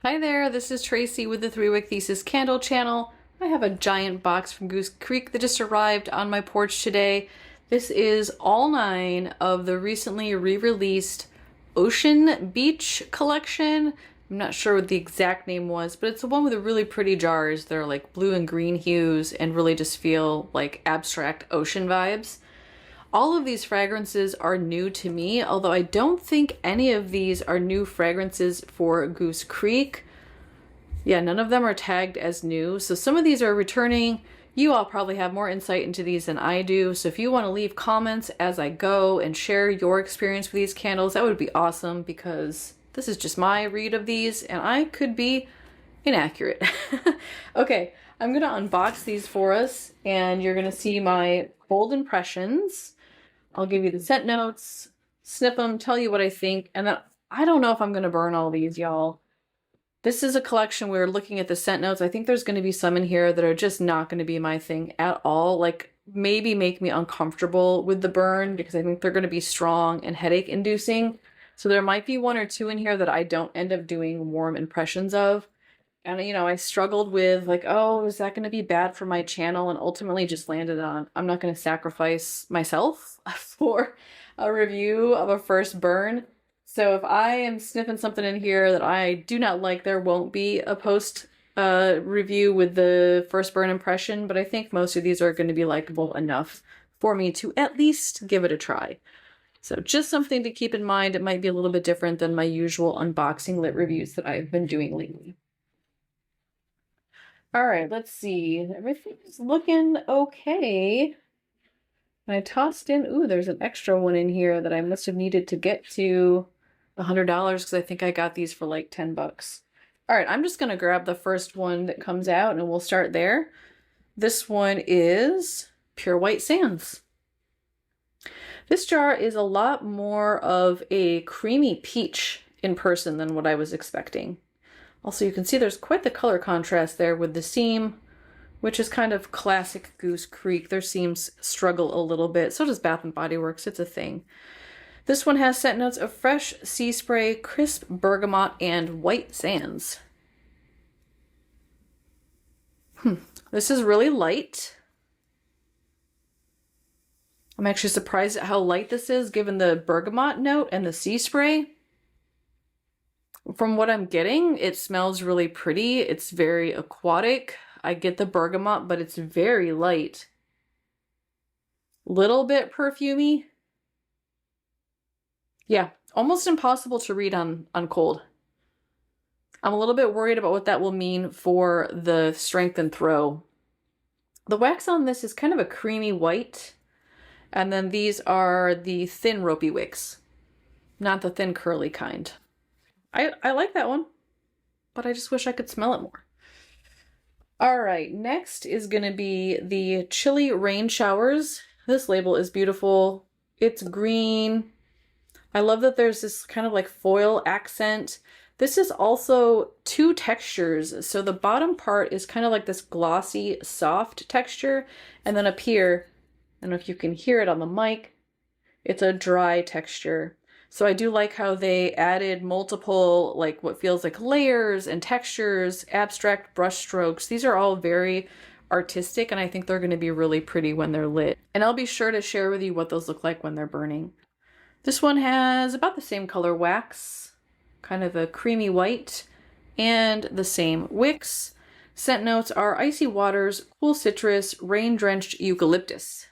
Hi there, this is Tracy with the 3-Wick Thesis Candle channel. I have a giant box from Goose Creek that just arrived on my porch today. This is all 9 of the recently re-released Ocean Beach collection. I'm not sure what the exact name was, but it's the one with the really pretty jars. They're like blue and green hues and really just feel like abstract ocean vibes. All of these fragrances are new to me, although I don't think any of these are new fragrances for Goose Creek. Yeah, none of them are tagged as new, so some of these are returning. You all probably have more insight into these than I do, so if you want to leave comments as I go and share your experience with these candles, that would be awesome, because this is just my read of these, and I could be inaccurate. Okay, I'm going to unbox these for us, and you're going to see my bold impressions. I'll give you the scent notes, sniff them, tell you what I think, and then I don't know if I'm going to burn all these, y'all. This is a collection where we're looking at the scent notes. I think there's going to be some in here that are just not going to be my thing at all. Like, maybe make me uncomfortable with the burn because I think they're going to be strong and headache inducing. So there might be 1 or 2 in here that I don't end up doing warm impressions of. And, you know, I struggled with like, oh, is that going to be bad for my channel? And ultimately just landed on, I'm not going to sacrifice myself for a review of a first burn. So if I am sniffing something in here that I do not like, there won't be a post review with the first burn impression, but I think most of these are going to be likable enough for me to at least give it a try. So just something to keep in mind. It might be a little bit different than my usual unboxing lit reviews that I've been doing lately. All right, let's see. Everything's looking okay. And I tossed in, ooh, there's an extra one in here that I must have needed to get to $100 because I think I got these for like 10 bucks. All right, I'm just gonna grab the first one that comes out and we'll start there. This one is Pure White Sands. This jar is a lot more of a creamy peach in person than what I was expecting. Also, you can see there's quite the color contrast there with the seam, which is kind of classic Goose Creek. Their seams struggle a little bit. So does Bath & Body Works. It's a thing. This one has scent notes of fresh sea spray, crisp bergamot, and white sands. This is really light. I'm actually surprised at how light this is given the bergamot note and the sea spray. From what I'm getting, it smells really pretty. It's very aquatic. I get the bergamot, but it's very light. Little bit perfumey. Yeah, almost impossible to read on cold. I'm a little bit worried about what that will mean for the strength and throw. The wax on this is kind of a creamy white. And then these are the thin ropey wicks, not the thin curly kind. I like that one, but I just wish I could smell it more. All right, next is going to be the Chilly Rain Showers. This label is beautiful. It's green. I love that there's this kind of like foil accent. This is also 2 textures. So the bottom part is kind of like this glossy, soft texture. And then up here, I don't know if you can hear it on the mic, it's a dry texture. So I do like how they added multiple, like what feels like layers and textures, abstract brush strokes. These are all very artistic, and I think they're going to be really pretty when they're lit. And I'll be sure to share with you what those look like when they're burning. This one has about the same color wax, kind of a creamy white, and the same wicks. Scent notes are icy waters, cool citrus, rain-drenched eucalyptus.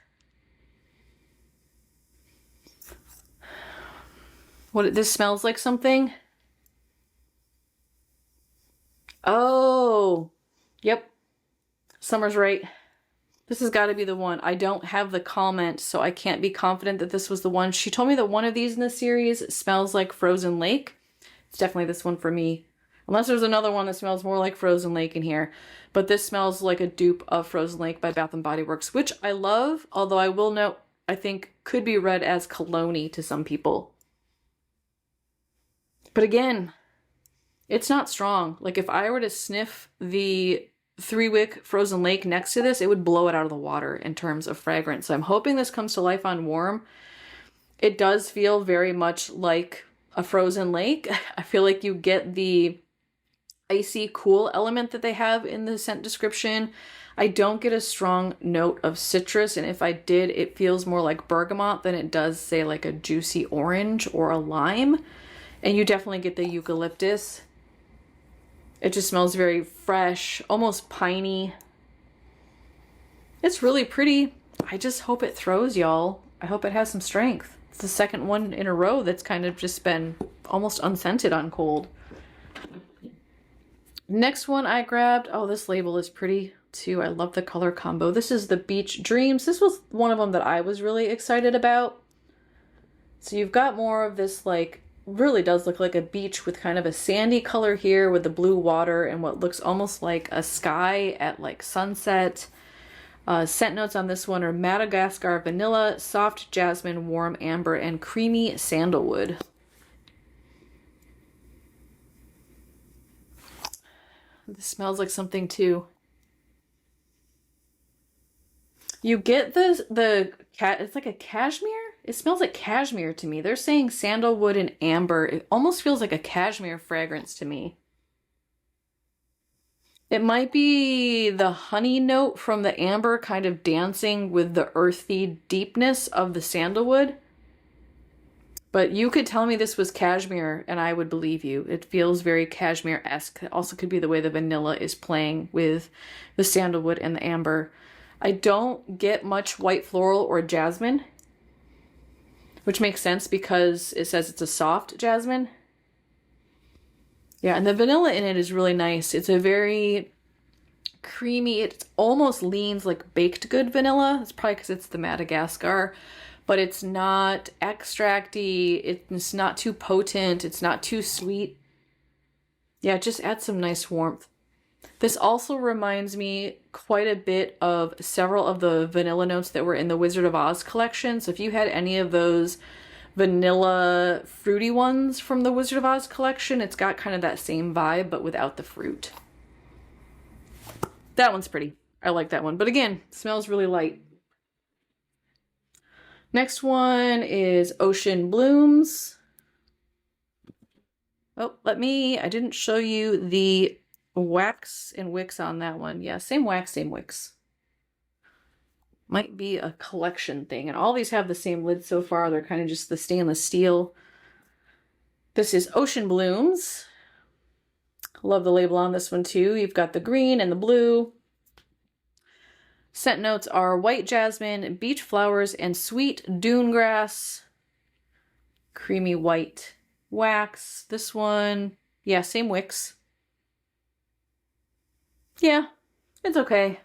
This smells like something. Oh, yep. Summer's right. This has got to be the one. I don't have the comment, so I can't be confident that this was the one. She told me that one of these in the series smells like Frozen Lake. It's definitely this one for me. Unless there's another one that smells more like Frozen Lake in here. But this smells like a dupe of Frozen Lake by Bath & Body Works, which I love, although I will note, I think could be read as cologne-y to some people. But again, it's not strong. Like if I were to sniff the 3-wick Frozen Lake next to this, it would blow it out of the water in terms of fragrance. So I'm hoping this comes to life on warm. It does feel very much like a frozen lake. I feel like you get the icy cool element that they have in the scent description. I don't get a strong note of citrus, and if I did, it feels more like bergamot than it does, say, like a juicy orange or a lime. And you definitely get the eucalyptus. It just smells very fresh, almost piney. It's really pretty. I just hope it throws, y'all. I hope it has some strength. It's the second one in a row that's kind of just been almost unscented on cold. Next one I grabbed, oh, this label is pretty too. I love the color combo. This is the Beach Dreams. This was one of them that I was really excited about. So you've got more of this, like, really does look like a beach with kind of a sandy color here with the blue water and what looks almost like a sky at like sunset. Scent notes on this one are Madagascar vanilla, soft jasmine, warm amber, and creamy sandalwood. This smells like something too. You get it's like a cashmere? It smells like cashmere to me. They're saying sandalwood and amber. It almost feels like a cashmere fragrance to me. It might be the honey note from the amber kind of dancing with the earthy deepness of the sandalwood. But you could tell me this was cashmere and I would believe you. It feels very cashmere-esque. It also could be the way the vanilla is playing with the sandalwood and the amber. I don't get much white floral or jasmine, which makes sense because it says it's a soft jasmine. Yeah, and the vanilla in it is really nice. It's a very creamy, it almost leans like baked good vanilla. It's probably because it's the Madagascar, but it's not extracty. It's not too potent. It's not too sweet. Yeah, it just adds some nice warmth. This also reminds me quite a bit of several of the vanilla notes that were in the Wizard of Oz collection. So if you had any of those vanilla fruity ones from the Wizard of Oz collection, it's got kind of that same vibe, but without the fruit. That one's pretty. I like that one. But again, smells really light. Next one is Ocean Blooms. Oh, I didn't show you the wax and wicks on that one. Yeah, same wax, same wicks. Might be a collection thing. And all these have the same lid so far. They're kind of just the stainless steel. This is Ocean Blooms. Love the label on this one too. You've got the green and the blue. Scent notes are white jasmine, beach flowers, and sweet dune grass. Creamy white wax. This one, yeah, same wicks. Yeah, it's okay.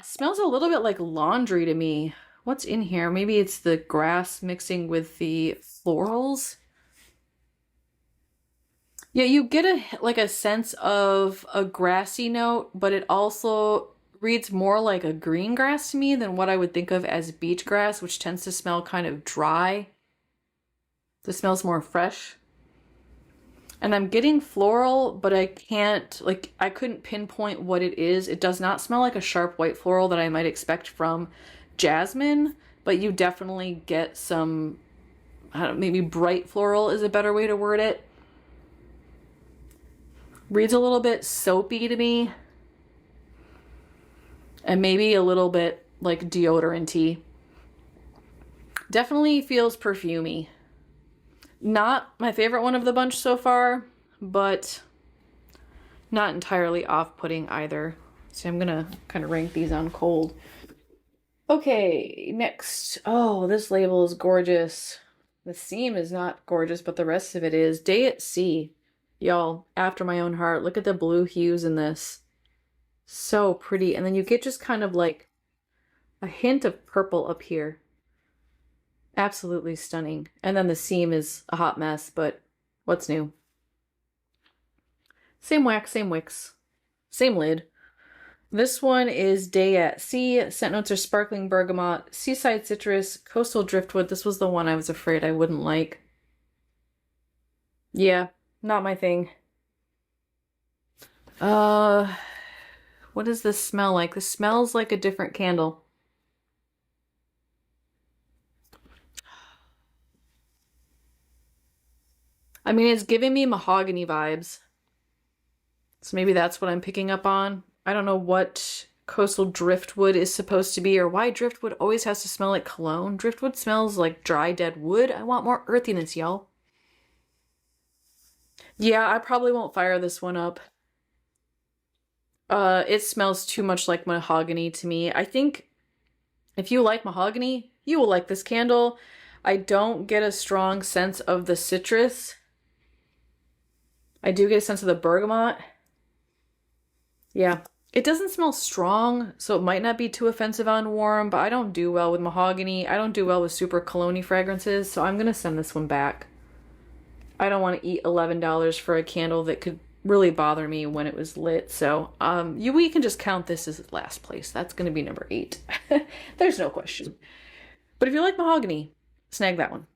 Smells a little bit like laundry to me. What's in here? Maybe it's the grass mixing with the florals. Yeah, you get a sense of a grassy note, but it also reads more like a green grass to me than what I would think of as beach grass, which tends to smell kind of dry. This smells more fresh. And I'm getting floral, but I couldn't pinpoint what it is. It does not smell like a sharp white floral that I might expect from jasmine, but you definitely get some, I don't know, maybe bright floral is a better way to word it. Reads a little bit soapy to me. And maybe a little bit like deodorant-y. Definitely feels perfumey. Not my favorite one of the bunch so far, but not entirely off-putting either. So I'm gonna kind of rank these on cold. Okay, next. Oh, this label is gorgeous. The seam is not gorgeous, but the rest of it is. Day at Sea. Y'all, after my own heart. Look at the blue hues in this. So pretty. And then you get just kind of like a hint of purple up here. Absolutely stunning. And then the seam is a hot mess, but what's new? Same wax, same wicks, same lid. This one is Day at Sea. Scent notes are sparkling bergamot, seaside citrus, coastal driftwood. This was the one I was afraid I wouldn't like. Yeah, not my thing. What does this smell like? This smells like a different candle. I mean, it's giving me mahogany vibes. So maybe that's what I'm picking up on. I don't know what coastal driftwood is supposed to be or why driftwood always has to smell like cologne. Driftwood smells like dry, dead wood. I want more earthiness, y'all. Yeah, I probably won't fire this one up. It smells too much like mahogany to me. I think if you like mahogany, you will like this candle. I don't get a strong sense of the citrus. I do get a sense of the bergamot. Yeah, it doesn't smell strong, so it might not be too offensive on warm, but I don't do well with mahogany. I don't do well with super cologne-y fragrances, so I'm gonna send this one back. I don't want to eat $11 for a candle that could really bother me when it was lit, so we can just count this as last place. That's gonna be number 8. There's no question. But if you like mahogany, snag that one.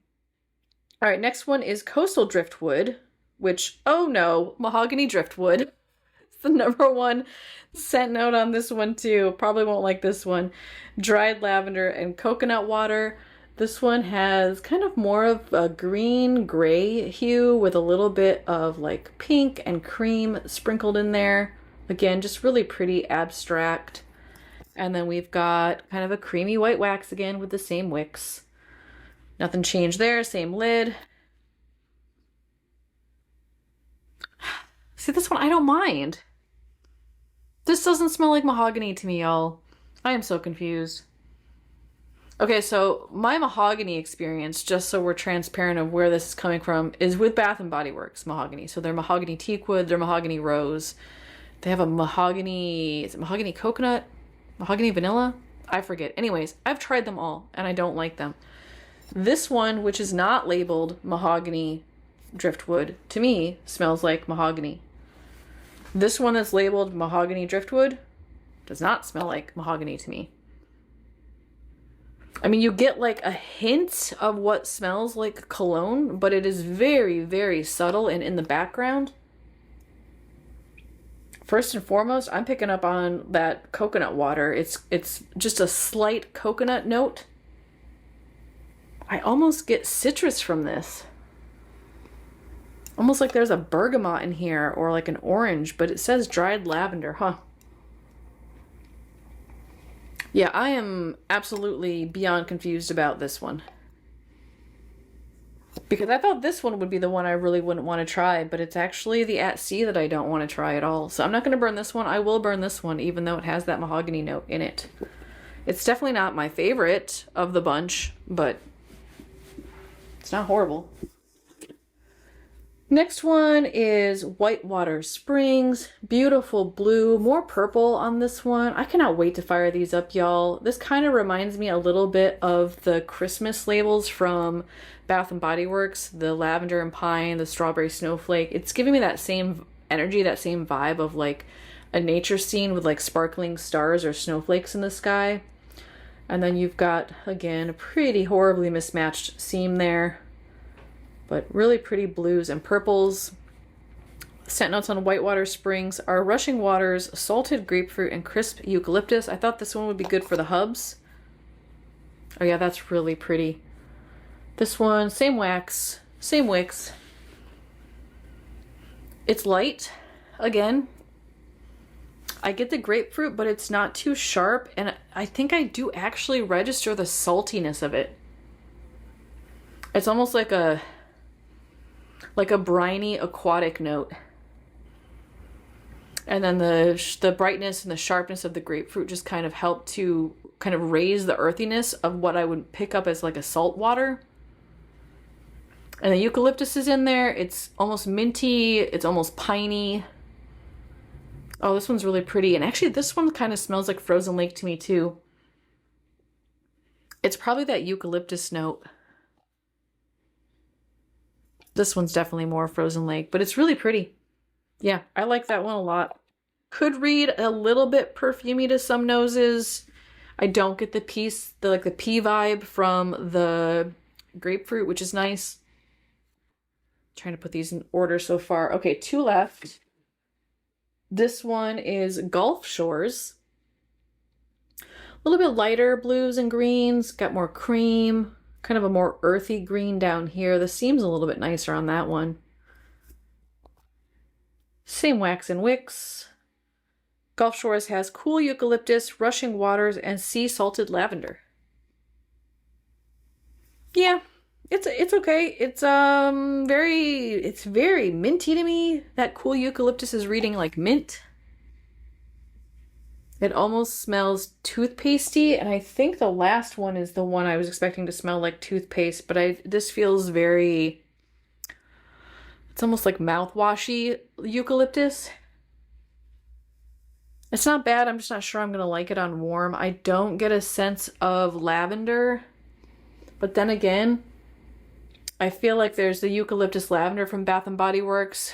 All right, next one is coastal driftwood, which, oh no, mahogany driftwood. It's the number 1 scent note on this one too. Probably won't like this one. Dried lavender and coconut water. This one has kind of more of a green gray hue with a little bit of like pink and cream sprinkled in there. Again, just really pretty abstract. And then we've got kind of a creamy white wax again with the same wicks. Nothing changed there, same lid. See, this one I don't mind. This doesn't smell like mahogany to me, y'all. I am so confused. Okay, so my mahogany experience, just so we're transparent of where this is coming from, is with Bath & Body Works mahogany. So they're mahogany teakwood, they're mahogany rose. They have a mahogany, is it mahogany coconut? Mahogany vanilla? I forget. Anyways, I've tried them all and I don't like them. This one, which is not labeled mahogany driftwood, to me smells like mahogany. This one that's labeled mahogany driftwood does not smell like mahogany to me. I mean, you get like a hint of what smells like cologne, but it is very, very subtle and in the background. First and foremost, I'm picking up on that coconut water. It's just a slight coconut note. I almost get citrus from this. Almost like there's a bergamot in here or like an orange, but it says dried lavender, huh? Yeah, I am absolutely beyond confused about this one. Because I thought this one would be the one I really wouldn't want to try, but it's actually the At Sea that I don't want to try at all. So I'm not going to burn this one. I will burn this one, even though it has that mahogany note in it. It's definitely not my favorite of the bunch, but it's not horrible. Next one is Whitewater Springs. Beautiful blue, more purple on this one. I cannot wait to fire these up, y'all. This kind of reminds me a little bit of the Christmas labels from Bath & Body Works, the lavender and pine, the strawberry snowflake. It's giving me that same energy, that same vibe of like a nature scene with like sparkling stars or snowflakes in the sky. And then you've got, again, a pretty horribly mismatched seam there. But really pretty blues and purples. Scent notes on Whitewater Springs are rushing waters, salted grapefruit, and crisp eucalyptus. I thought this one would be good for the hubs. Oh yeah, that's really pretty. This one, same wax, same wicks. It's light, again. I get the grapefruit, but it's not too sharp, and I think I do actually register the saltiness of it. It's almost like a briny aquatic note. And then the brightness and the sharpness of the grapefruit just kind of help to kind of raise the earthiness of what I would pick up as like a salt water. And the eucalyptus is in there. It's almost minty. It's almost piney. Oh, this one's really pretty. And actually this one kind of smells like frozen lake to me too. It's probably that eucalyptus note. This one's definitely more frozen lake, but it's really pretty. Yeah, I like that one a lot. Could read a little bit perfumey to some noses. I don't get the pea vibe from the grapefruit, which is nice. Trying to put these in order so far. Okay, 2 left. This one is Gulf Shores. A little bit lighter blues and greens, got more cream. Kind of a more earthy green down here. The seam's a little bit nicer on that one. Same wax and wicks. Gulf Shores has cool eucalyptus, rushing waters, and sea salted lavender. Yeah, it's okay. It's very minty to me. That cool eucalyptus is reading like mint. It almost smells toothpastey, and I think the last one is the one I was expecting to smell like toothpaste, but this feels very, it's almost like mouthwashy eucalyptus. It's not bad, I'm just not sure I'm gonna like it on warm. I don't get a sense of lavender, but then again, I feel like there's the eucalyptus lavender from Bath & Body Works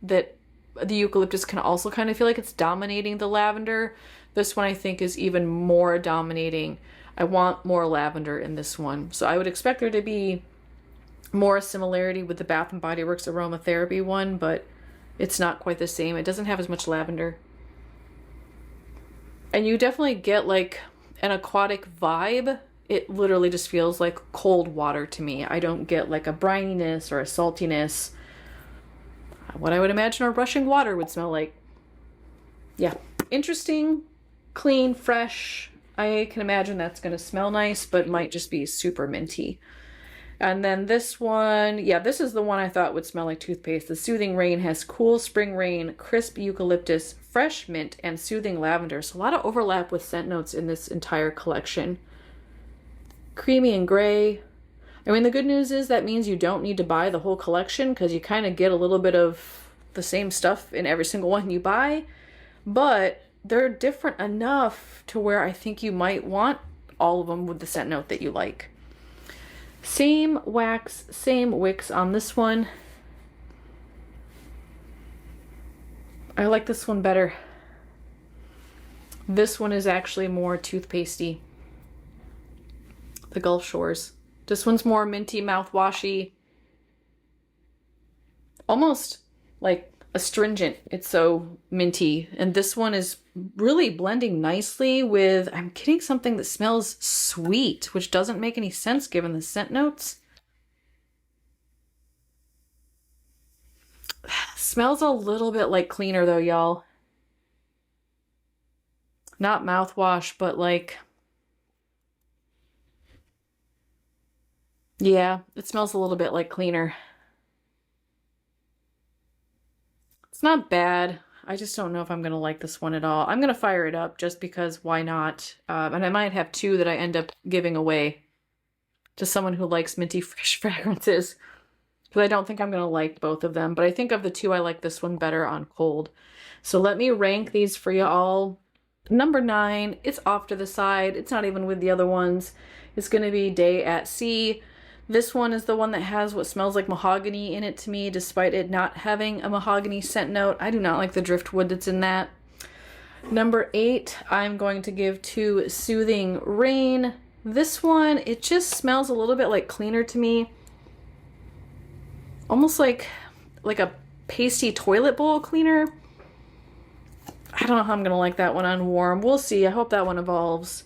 that the eucalyptus can also kind of feel like it's dominating the lavender. This one I think is even more dominating. I want more lavender in this one. So I would expect there to be more similarity with the Bath & Body Works aromatherapy one, but it's not quite the same. It doesn't have as much lavender. And you definitely get like an aquatic vibe. It literally just feels like cold water to me. I don't get like a brininess or a saltiness. What I would imagine a rushing water would smell like. Yeah, interesting, clean, fresh. I can imagine that's going to smell nice, but might just be super minty. And then this one, yeah, this is the one I thought would smell like toothpaste. The Soothing Rain has cool spring rain, crisp eucalyptus, fresh mint, and soothing lavender. So a lot of overlap with scent notes in this entire collection. Creamy and gray. I mean, the good news is that means you don't need to buy the whole collection because you kind of get a little bit of the same stuff in every single one you buy. But they're different enough to where I think you might want all of them with the scent note that you like. Same wax, same wicks on this one. I like this one better. This one is actually more toothpastey. The Gulf Shores. This one's more minty, mouthwashy. Almost like astringent. It's so minty. And this one is really blending nicely with, I'm getting something that smells sweet, which doesn't make any sense given the scent notes. Smells a little bit like cleaner though, y'all. Not mouthwash, but like, yeah, it smells a little bit like cleaner. It's not bad. I just don't know if I'm going to like this one at all. I'm going to fire it up just because why not? And I might have two that I end up giving away to someone who likes minty fresh fragrances. Because I don't think I'm going to like both of them. But I think of the two, I like this one better on cold. So let me rank these for you all. Number 9, it's off to the side. It's not even with the other ones. It's going to be Day at Sea. This one is the one that has what smells like mahogany in it to me, despite it not having a mahogany scent note. I do not like the driftwood that's in that. Number 8, I'm going to give to Soothing Rain. This one, it just smells a little bit like cleaner to me. Almost like a pasty toilet bowl cleaner. I don't know how I'm going to like that one on warm. We'll see. I hope that one evolves.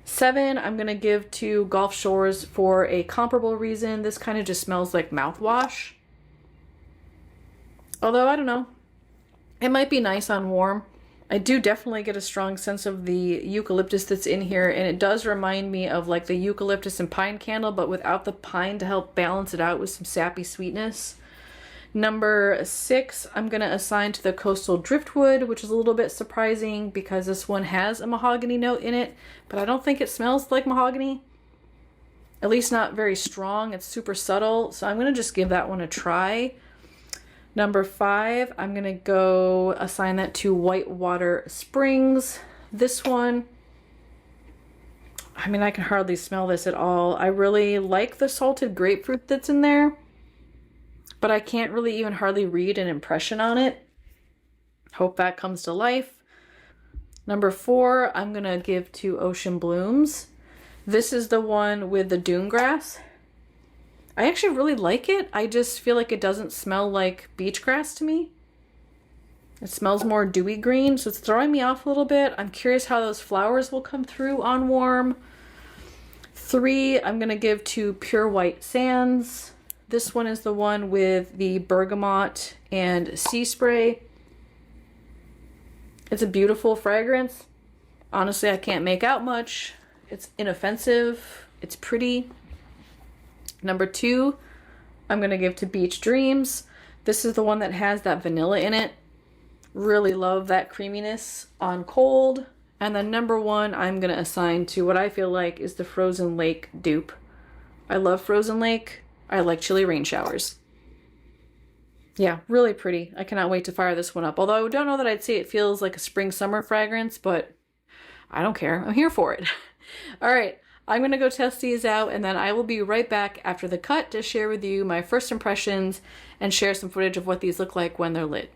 7, I'm going to give to Gulf Shores for a comparable reason. This kind of just smells like mouthwash. Although, I don't know. It might be nice on warm. I do definitely get a strong sense of the eucalyptus that's in here, and it does remind me of like the eucalyptus and pine candle, but without the pine to help balance it out with some sappy sweetness. Number 6, I'm going to assign to the Coastal Driftwood, which is a little bit surprising because this one has a mahogany note in it, but I don't think it smells like mahogany. At least not very strong. It's super subtle, so I'm going to just give that one a try. Number 5, I'm going to go assign that to Whitewater Springs. This one, I mean, I can hardly smell this at all. I really like the salted grapefruit that's in there, but I can't really even hardly read an impression on it. Hope that comes to life. Number 4, I'm going to give to Ocean Blooms. This is the one with the dune grass. I actually really like it. I just feel like it doesn't smell like beach grass to me. It smells more dewy green, so it's throwing me off a little bit. I'm curious how those flowers will come through on warm. 3, I'm going to give to Pure White Sands. This one is the one with the bergamot and sea spray. It's a beautiful fragrance. Honestly, I can't make out much. It's inoffensive. It's pretty. Number 2, I'm gonna give to Beach Dreams. This is the one that has that vanilla in it. Really love that creaminess on cold. And then number 1, I'm gonna assign to what I feel like is the Frozen Lake dupe. I love Frozen Lake. I like chilly rain showers. Yeah, really pretty. I cannot wait to fire this one up. Although I don't know that I'd say it feels like a spring summer fragrance, but I don't care. I'm here for it. All right, I'm gonna go test these out, and then I will be right back after the cut to share with you my first impressions and share some footage of what these look like when they're lit.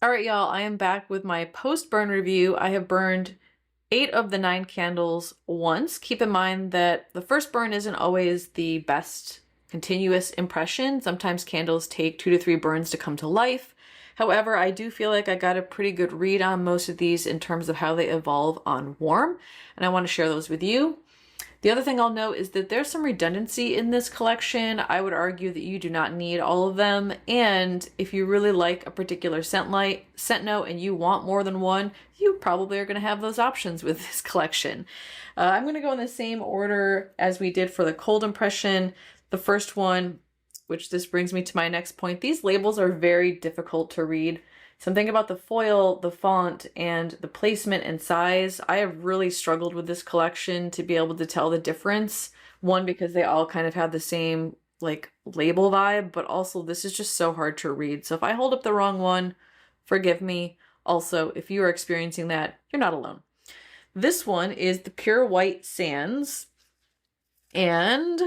All right, y'all, I am back with my post-burn review. I have burned 8 of the 9 candles once. Keep in mind that the first burn isn't always the best continuous impression. Sometimes candles take 2 to 3 burns to come to life. However, I do feel like I got a pretty good read on most of these in terms of how they evolve on warm, and I want to share those with you. The other thing I'll note is that there's some redundancy in this collection. I would argue that you do not need all of them, and if you really like a particular scent note and you want more than one, you probably are going to have those options with this collection. I'm going to go in the same order as we did for the cold impression. The first one, which this brings me to my next point, these labels are very difficult to read. Something about the foil, the font, and the placement and size. I have really struggled with this collection to be able to tell the difference. One, because they all kind of have the same like label vibe, but also this is just so hard to read. So if I hold up the wrong one, forgive me. Also, if you are experiencing that, you're not alone. This one is the Pure White Sands. And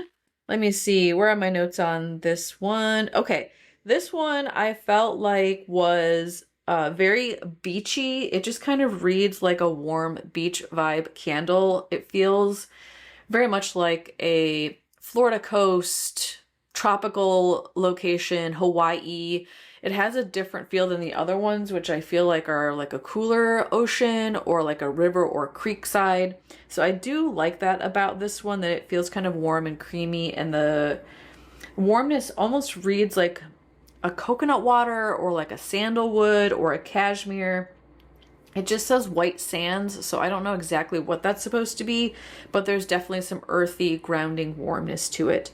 let me see, where are my notes on this one? Okay, this one I felt like was very beachy. It just kind of reads like a warm beach vibe candle. It feels very much like a Florida coast, tropical location, Hawaii. It has a different feel than the other ones, which I feel like are like a cooler ocean or like a river or creek side. So I do like that about this one, that it feels kind of warm and creamy, and the warmness almost reads like a coconut water or like a sandalwood or a cashmere. It just says white sands, so I don't know exactly what that's supposed to be, but there's definitely some earthy, grounding warmness to it.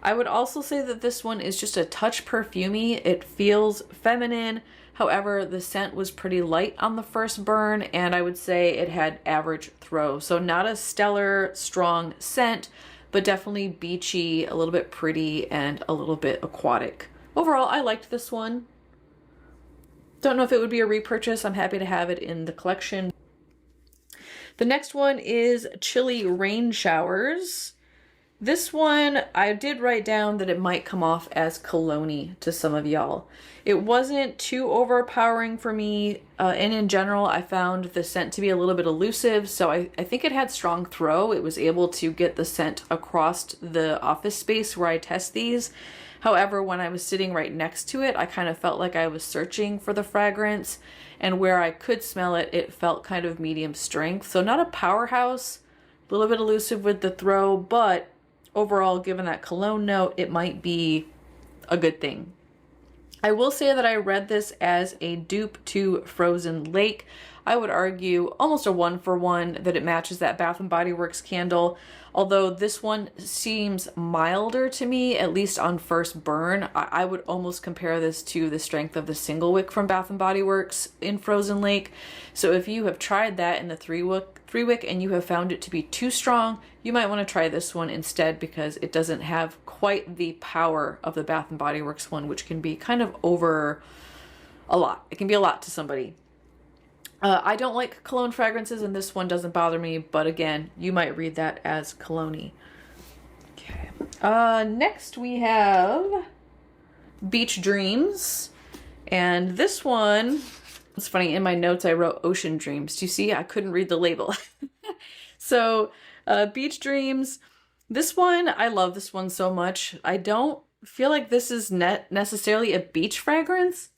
I would also say that this one is just a touch perfumey. It feels feminine. However, the scent was pretty light on the first burn, and I would say it had average throw. So not a stellar, strong scent, but definitely beachy, a little bit pretty, and a little bit aquatic. Overall, I liked this one. Don't know if it would be a repurchase. I'm happy to have it in the collection. The next one is Chilly Rain Showers. This one, I did write down that it might come off as cologne-y to some of y'all. It wasn't too overpowering for me, and in general, I found the scent to be a little bit elusive, so I think it had strong throw. It was able to get the scent across the office space where I test these. However, when I was sitting right next to it, I kind of felt like I was searching for the fragrance, and where I could smell it, it felt kind of medium strength. So not a powerhouse, a little bit elusive with the throw, but overall, given that cologne note, it might be a good thing. I will say that I read this as a dupe to Frozen Lake. I would argue almost a 1-for-1 that it matches that Bath & Body Works candle, although this one seems milder to me, at least on first burn. I would almost compare this to the strength of the single wick from Bath & Body Works in Frozen Lake. So if you have tried that in the three wick and you have found it to be too strong, you might want to try this one instead, because it doesn't have quite the power of the Bath & Body Works one, which can be kind of over a lot. It can be a lot to somebody. I don't like cologne fragrances, and this one doesn't bother me, but again, you might read that as cologne-y. Okay. Next we have Beach Dreams, and this one, it's funny, in my notes I wrote Ocean Dreams. Do you see? I couldn't read the label. So, Beach Dreams, this one, I love this one so much. I don't feel like this is necessarily a beach fragrance.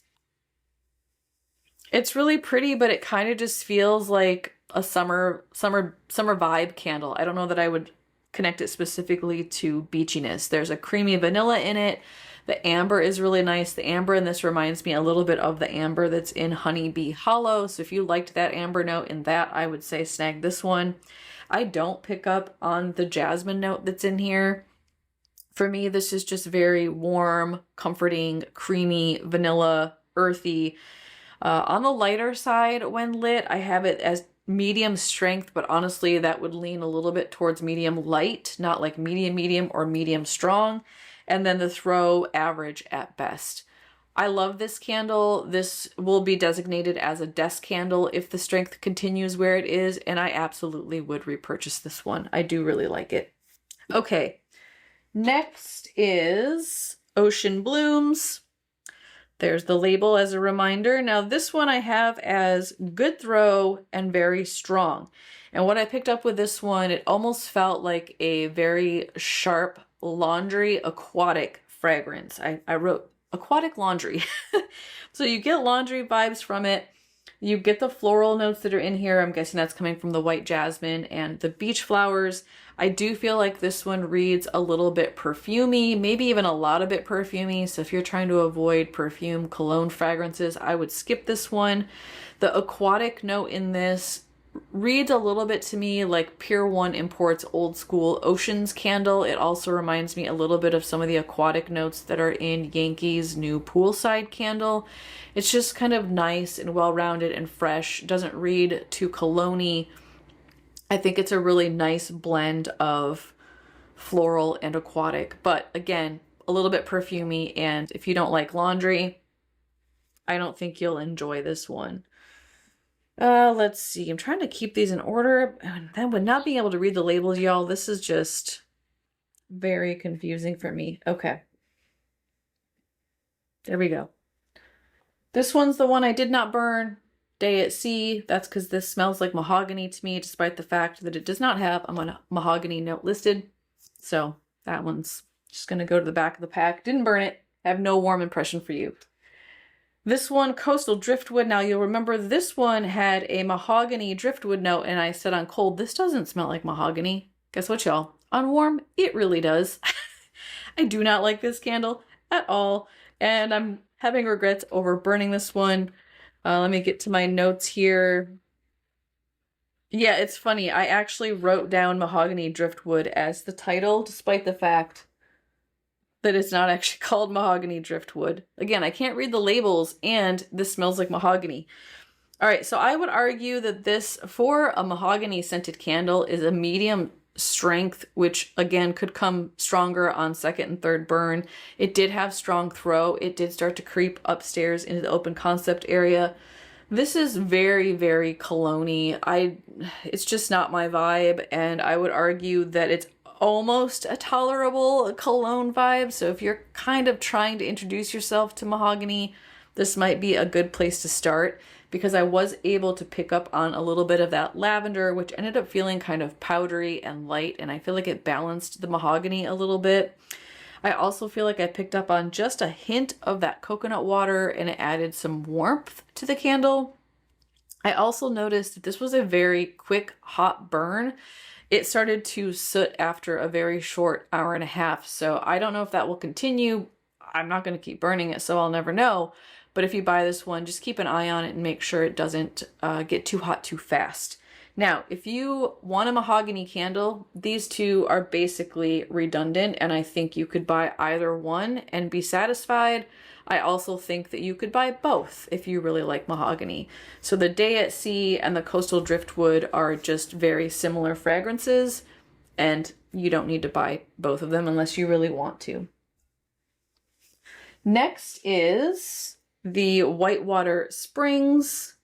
It's really pretty, but it kind of just feels like a summer vibe candle. I don't know that I would connect it specifically to beachiness. There's a creamy vanilla in it. The amber is really nice. The amber in this reminds me a little bit of the amber that's in Honeybee Hollow. So if you liked that amber note in that, I would say snag this one. I don't pick up on the jasmine note that's in here. For me, this is just very warm, comforting, creamy, vanilla, earthy. On the lighter side when lit, I have it as medium strength, but honestly, that would lean a little bit towards medium light, not like medium or medium strong. And then the throw average at best. I love this candle. This will be designated as a desk candle if the strength continues where it is, and I absolutely would repurchase this one. I do really like it. Okay, next is Ocean Blooms. There's the label as a reminder. Now this one I have as good throw and very strong. And what I picked up with this one, it almost felt like a very sharp laundry aquatic fragrance. I wrote aquatic laundry. So you get laundry vibes from it. You get the floral notes that are in here. I'm guessing that's coming from the white jasmine and the beach flowers. I do feel like this one reads a little bit perfumey, maybe even a lot of bit perfumey. So if you're trying to avoid perfume cologne fragrances, I would skip this one. The aquatic note in this reads a little bit to me like Pier 1 Imports old school Oceans candle. It also reminds me a little bit of some of the aquatic notes that are in Yankee's new poolside candle. It's just kind of nice and well-rounded and fresh. It doesn't read too cologne-y. I think it's a really nice blend of floral and aquatic, but again, a little bit perfumey, and if you don't like laundry, I don't think you'll enjoy this one. Let's see. I'm trying to keep these in order, and then with not being able to read the labels, y'all, this is just very confusing for me. Okay. There we go. This one's the one I did not burn. Day at Sea. That's because this smells like mahogany to me, despite the fact that it does not have a mahogany note listed. So that one's just going to go to the back of the pack. Didn't burn it. I have no warm impression for you. This one, Coastal Driftwood. Now you'll remember this one had a mahogany driftwood note, and I said on cold, this doesn't smell like mahogany. Guess what, y'all? On warm, it really does. I do not like this candle at all, and I'm having regrets over burning this one. Let me get to my notes here. Yeah, it's funny. I actually wrote down Mahogany Driftwood as the title, despite the fact that it's not actually called Mahogany Driftwood. Again, I can't read the labels, and this smells like mahogany. All right, so I would argue that this, for a mahogany scented candle, is a medium strength, which again could come stronger on second and third burn. It did have strong throw. It did start to creep upstairs into the open concept area. This is very, very cologne-y. It's just not my vibe, and I would argue that it's almost a tolerable cologne vibe. So if you're kind of trying to introduce yourself to mahogany, this might be a good place to start, because I was able to pick up on a little bit of that lavender, which ended up feeling kind of powdery and light, and I feel like it balanced the mahogany a little bit. I also feel like I picked up on just a hint of that coconut water, and it added some warmth to the candle. I also noticed that this was a very quick, hot burn. It started to soot after a very short hour and a half, so I don't know if that will continue. I'm not going to keep burning it, so I'll never know. But if you buy this one, just keep an eye on it and make sure it doesn't get too hot too fast. Now, if you want a mahogany candle, these two are basically redundant, and I think you could buy either one and be satisfied. I also think that you could buy both if you really like mahogany. So the Day at Sea and the Coastal Driftwood are just very similar fragrances, and you don't need to buy both of them unless you really want to. Next is the Whitewater Springs.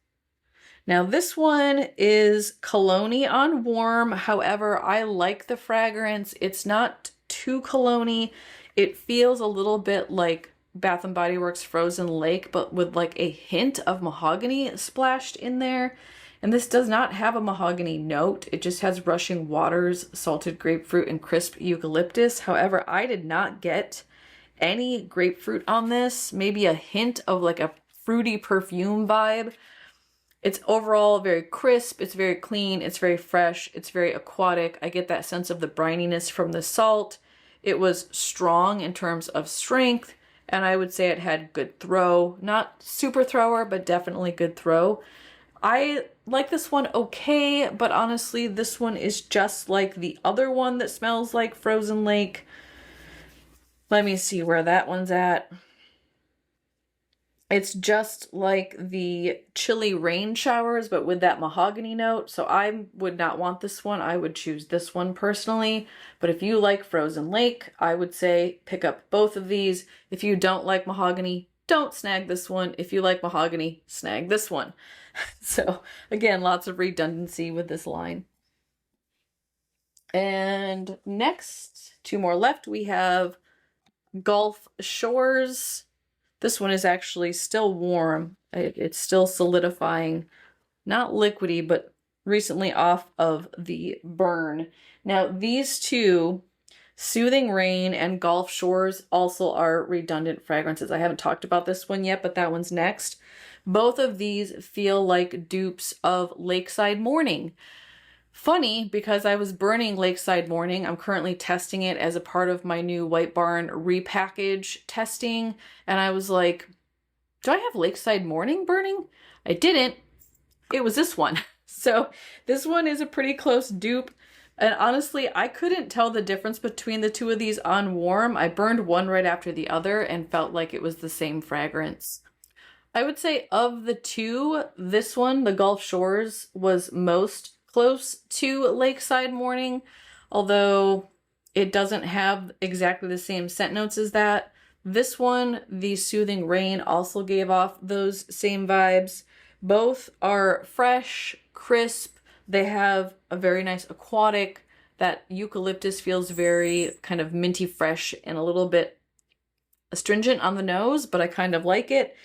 Now this one is cologne-y on warm. However, I like the fragrance. It's not too cologne-y. It feels a little bit like Bath & Body Works Frozen Lake, but with like a hint of mahogany splashed in there. And this does not have a mahogany note. It just has rushing waters, salted grapefruit, and crisp eucalyptus. However, I did not get any grapefruit on this. Maybe a hint of like a fruity perfume vibe. It's overall very crisp. It's very clean. It's very fresh. It's very aquatic. I get that sense of the brininess from the salt. It was strong in terms of strength. and I would say it had good throw. Not super thrower, but definitely good throw. I like this one okay, but honestly, this one is just like the other one that smells like Frozen Lake. Let me see where that one's at. It's just like the chilly rain showers, but with that mahogany note. So I would not want this one. I would choose this one personally. But if you like Frozen Lake, I would say pick up both of these. If you don't like mahogany, don't snag this one. If you like mahogany, snag this one. So again, lots of redundancy with this line. And next, two more left, we have Gulf Shores. This one is actually still warm. It's still solidifying, not liquidy, but recently off of the burn. Now these two, Soothing Rain and Gulf Shores, also are redundant fragrances. I haven't talked about this one yet, but that one's next. Both of these feel like dupes of Lakeside Morning. Funny, because I was burning Lakeside Morning. I'm currently testing it as a part of my new White Barn repackage testing. And I was like, do I have Lakeside Morning burning? I didn't. It was this one. So this one is a pretty close dupe. And honestly, I couldn't tell the difference between the two of these on warm. I burned one right after the other and felt like it was the same fragrance. I would say of the two, this one, the Gulf Shores, was most close to Lakeside Morning, although it doesn't have exactly the same scent notes as that. This one, the Soothing Rain, also gave off those same vibes. Both are fresh, crisp. They have a very nice aquatic. That eucalyptus feels very kind of minty fresh and a little bit astringent on the nose, but I kind of like it.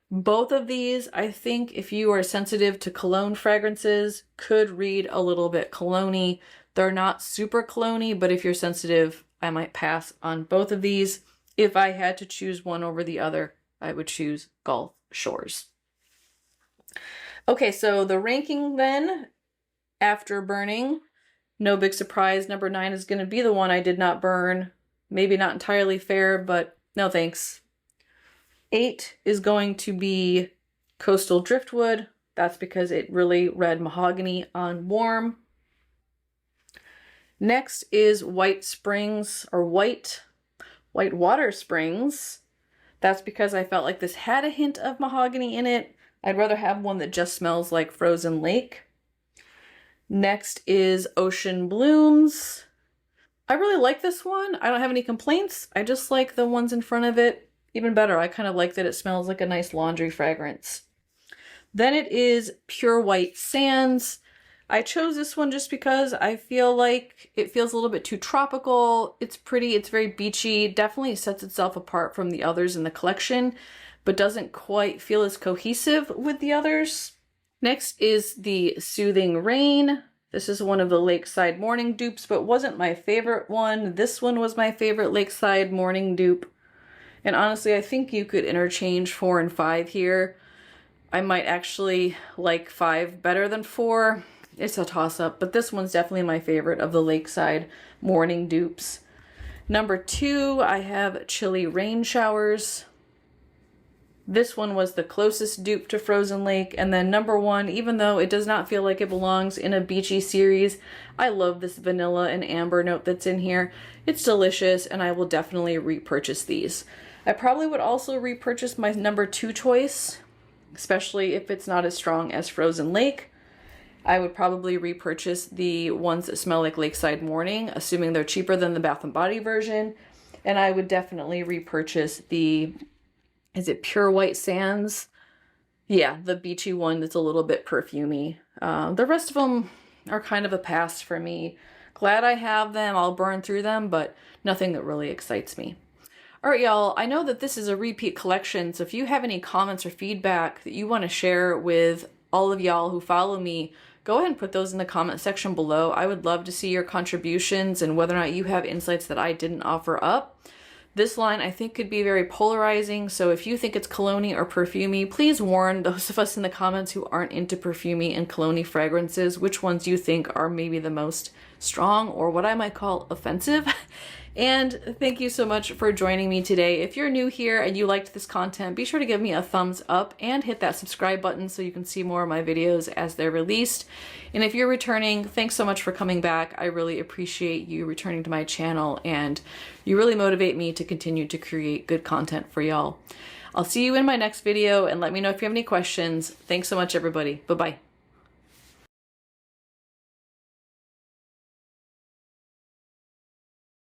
Both of these, I think, if you are sensitive to cologne fragrances, could read a little bit cologne-y. They're not super cologne-y, but if you're sensitive, I might pass on both of these. If I had to choose one over the other, I would choose Gulf Shores. Okay, so the ranking then, after burning, no big surprise, number 9 is going to be the one I did not burn. Maybe not entirely fair, but no thanks. 8 is going to be Coastal Driftwood. That's because it really read mahogany on warm. Next is White Springs, or White Water Springs. That's because I felt like this had a hint of mahogany in it. I'd rather have one that just smells like Frozen Lake. Next is Ocean Blooms. I really like this one. I don't have any complaints. I just like the ones in front of it even better. I kind of like that it smells like a nice laundry fragrance. Then it is Pure White Sands. I chose this one just because I feel like it feels a little bit too tropical. It's pretty, it's very beachy, definitely sets itself apart from the others in the collection, but doesn't quite feel as cohesive with the others. Next is the Soothing Rain. This is one of the Lakeside Morning dupes, but wasn't my favorite one. This one was my favorite Lakeside Morning dupe. And honestly, I think you could interchange 4 and 5 here. I might actually like 5 better than 4. It's a toss-up, but this one's definitely my favorite of the Lakeside Morning dupes. Number 2, I have Chilly Rain Showers. This one was the closest dupe to Frozen Lake. And then number 1, even though it does not feel like it belongs in a beachy series, I love this vanilla and amber note that's in here. It's delicious, and I will definitely repurchase these. I probably would also repurchase my number 2 choice, especially if it's not as strong as Frozen Lake. I would probably repurchase the ones that smell like Lakeside Morning, assuming they're cheaper than the Bath & Body version. And I would definitely repurchase the, is it Pure White Sands? Yeah, the beachy one that's a little bit perfumey. The rest of them are kind of a pass for me. Glad I have them, I'll burn through them, but nothing that really excites me. Alright y'all, I know that this is a repeat collection, so if you have any comments or feedback that you want to share with all of y'all who follow me, go ahead and put those in the comment section below. I would love to see your contributions and whether or not you have insights that I didn't offer up. This line I think could be very polarizing, so if you think it's cologne or perfumey, please warn those of us in the comments who aren't into perfumey and cologne fragrances which ones you think are maybe the most strong or what I might call offensive. And thank you so much for joining me today. If you're new here and you liked this content, be sure to give me a thumbs up and hit that subscribe button so you can see more of my videos as they're released. And if you're returning, thanks so much for coming back. I really appreciate you returning to my channel, and you really motivate me to continue to create good content for y'all. I'll see you in my next video, and let me know if you have any questions. Thanks so much, everybody. Bye-bye.